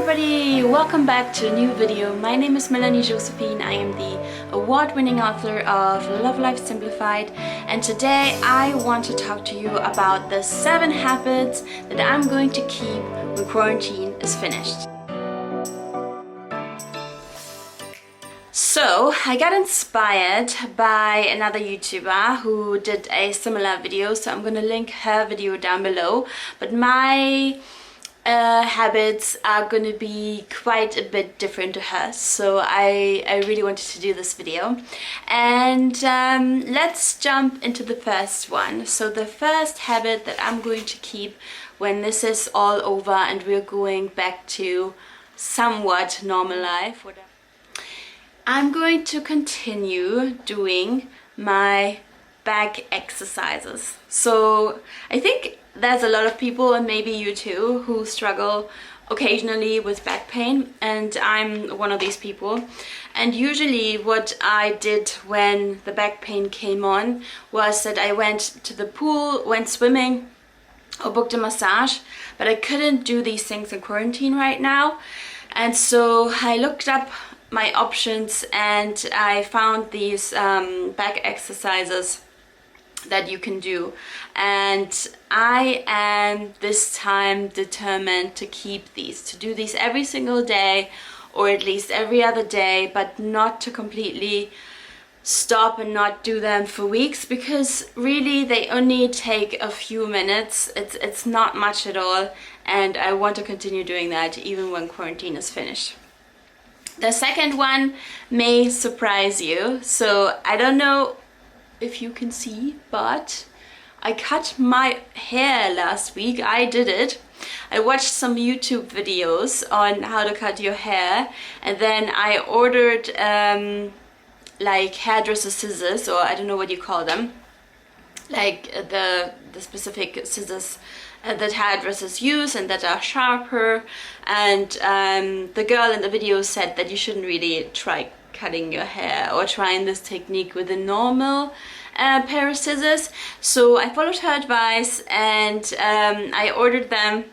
everybody, welcome back to a new video. My name is Melanie.Josephine. I am the award-winning author of Love Life Simplified, and today I want to talk to you about the 7 habits that I'm going to keep when quarantine is finished. So I got inspired by another YouTuber who did a similar video, so I'm gonna link her video down below, but my habits are gonna be quite a bit different to hers, so I really wanted to do this video. And let's jump into the first one. So the first habit that I'm going to keep when this is all over and we're going back to somewhat normal life, whatever, I'm going to continue doing my back exercises. So I think there's a lot of people, and maybe you too, who struggle occasionally with back pain, and I'm one of these people. And usually what I did when the back pain came on was that I went to the pool, went swimming, or booked a massage, but I couldn't do these things in quarantine right now. And so I looked up my options and I found these back exercises that you can do, and I am this time determined to keep these, to do these every single day, or at least every other day, but not to completely stop and not do them for weeks, because really they only take a few minutes. It's not much at all, and I want to continue doing that even when quarantine is finished. The second one may surprise you. So I don't know if you can see, but I cut my hair last week. I did it. I watched some YouTube videos on how to cut your hair, and then I ordered like hairdresser scissors, or I don't know what you call them, like the specific scissors that hairdressers use and that are sharper. And the girl in the video said that you shouldn't really try cutting your hair or trying this technique with a normal pair of scissors. So I followed her advice and I ordered them,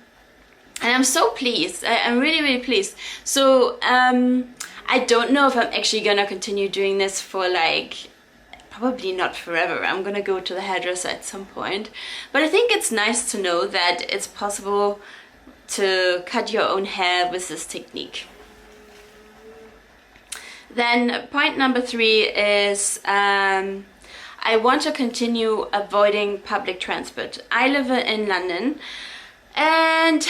and I'm so pleased. I'm really pleased. So I don't know if I'm actually gonna continue doing this for probably not forever. I'm gonna go to the hairdresser at some point, but I think it's nice to know that it's possible to cut your own hair with this technique. Then point number 3 is I want to continue avoiding public transport. I live in London, and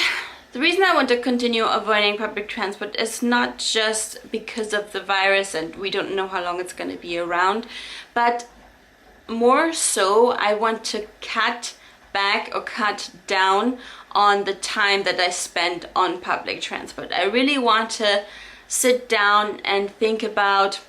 the reason I want to continue avoiding public transport is not just because of the virus and we don't know how long it's going to be around, but more so I want to cut back or cut down on the time that I spend on public transport. I really want to sit down and think about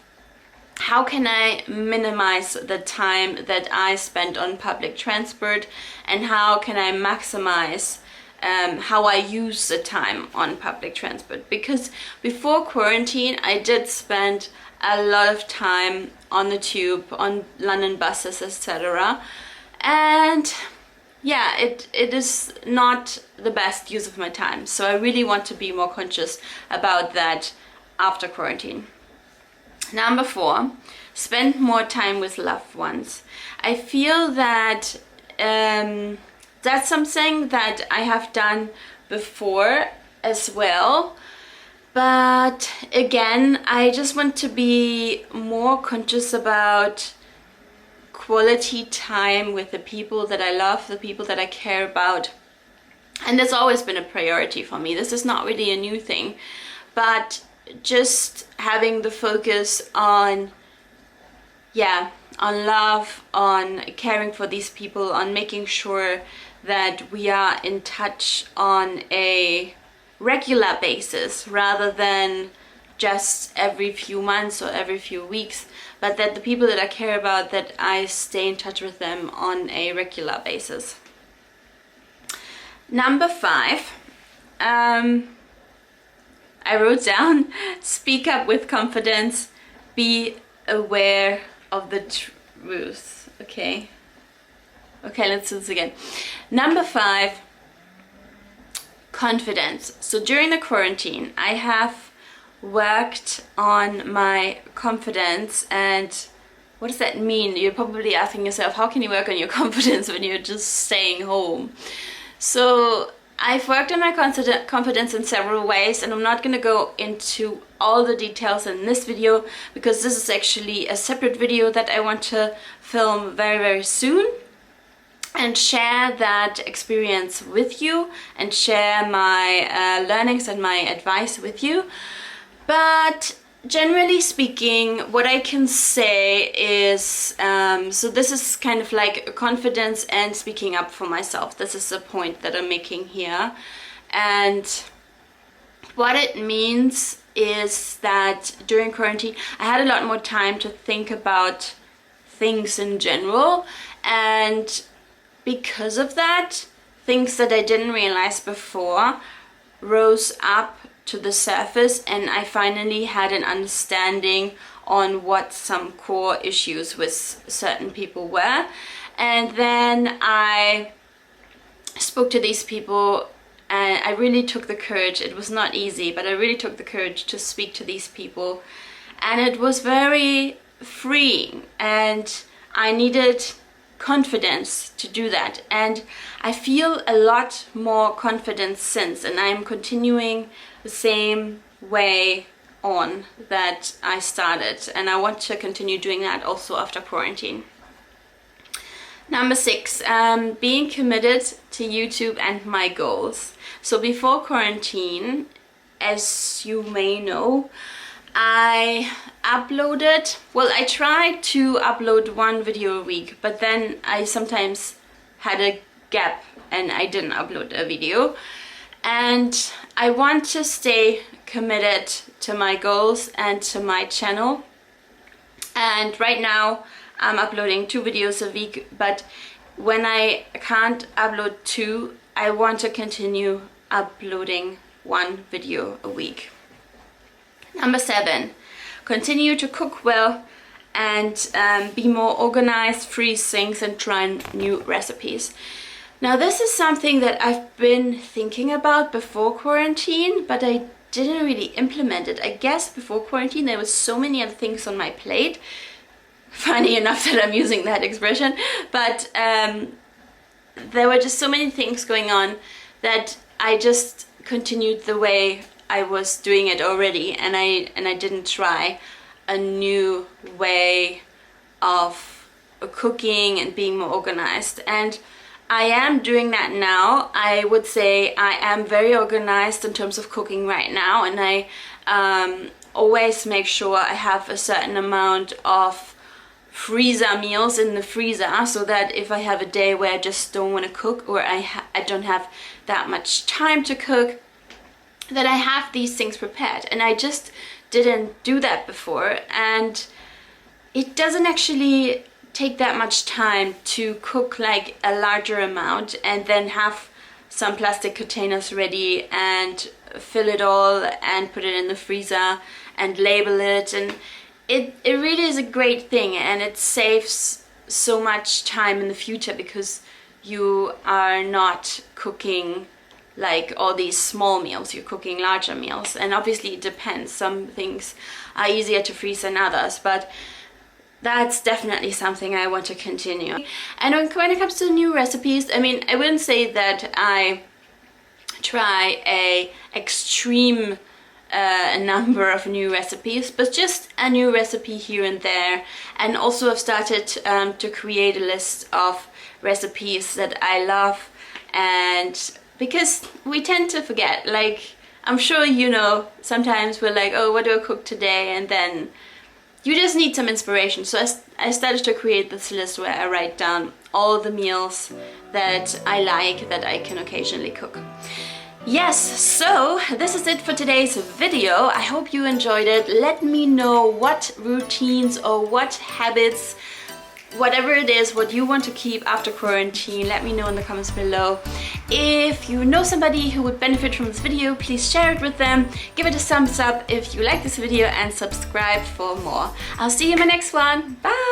how can I minimize the time that I spend on public transport, and how can I maximize how I use the time on public transport. Because before quarantine I did spend a lot of time on the tube, on London buses, etc. And yeah, it is not the best use of my time. So I really want to be more conscious about that after quarantine. Number 4, spend more time with loved ones. I feel that that's something that I have done before as well, but again, I just want to be more conscious about quality time with the people that I love, the people that I care about. And that's always been a priority for me. This is not really a new thing, but just having the focus on love, on caring for these people, on making sure that we are in touch on a regular basis rather than just every few months or every few weeks, but that the people that I care about, that I stay in touch with them on a regular basis. Number 5, I wrote down, speak up with confidence, be aware of the truth. Okay, let's do this again. Number 5, confidence. So during the quarantine, I have worked on my confidence. And what does that mean? You're probably asking yourself, how can you work on your confidence when you're just staying home? So I've worked on my confidence in several ways, and I'm not going to go into all the details in this video because this is actually a separate video that I want to film very, very soon and share that experience with you and share my learnings and my advice with you. But generally speaking, what I can say is, so this is kind of like confidence and speaking up for myself. This is the point that I'm making here. And what it means is that during quarantine, I had a lot more time to think about things in general. And because of that, things that I didn't realize before rose up to the surface, and I finally had an understanding on what some core issues with certain people were. And then I spoke to these people, and I really took the courage. It was not easy, but I really took the courage to speak to these people, and it was very freeing, and I needed confidence to do that, and I feel a lot more confident since, and I'm continuing the same way on that I started, and I want to continue doing that also after quarantine. Number 6, being committed to YouTube and my goals. So before quarantine, as you may know, I uploaded, well, I tried to upload one video a week, but then I sometimes had a gap and I didn't upload a video. And I want to stay committed to my goals and to my channel. And right now I'm uploading 2 videos a week, but when I can't upload 2, I want to continue uploading 1 video a week. Number 7, continue to cook well and be more organized, freeze things, and try new recipes. Now this is something that I've been thinking about before quarantine, but I didn't really implement it. I guess before quarantine there was so many other things on my plate. Funny enough that I'm using that expression, but there were just so many things going on that I just continued the way I was doing it already, and I didn't try a new way of cooking and being more organized. And I am doing that now. I would say I am very organized in terms of cooking right now, and I always make sure I have a certain amount of freezer meals in the freezer, so that if I have a day where I just don't want to cook, or I don't have that much time to cook, that I have these things prepared. And I just didn't do that before, and it doesn't actually take that much time to cook like a larger amount and then have some plastic containers ready and fill it all and put it in the freezer and label it. And it really is a great thing, and it saves so much time in the future because you are not cooking like all these small meals, you're cooking larger meals. And obviously it depends, some things are easier to freeze than others, but that's definitely something I want to continue. And when it comes to new recipes, I mean, I wouldn't say that I try a extreme number of new recipes, but just a new recipe here and there. And also I've started to create a list of recipes that I love, and because we tend to forget, like, I'm sure you know, sometimes we're like, oh, what do I cook today? And then you just need some inspiration. So I started to create this list where I write down all the meals that I like, that I can occasionally cook. Yes, so this is it for today's video. I hope you enjoyed it. Let me know what routines or what habits, whatever it is, what you want to keep after quarantine. Let me know in the comments below. If you know somebody who would benefit from this video, please share it with them. Give it a thumbs up if you like this video, and subscribe for more. I'll see you in my next one. Bye!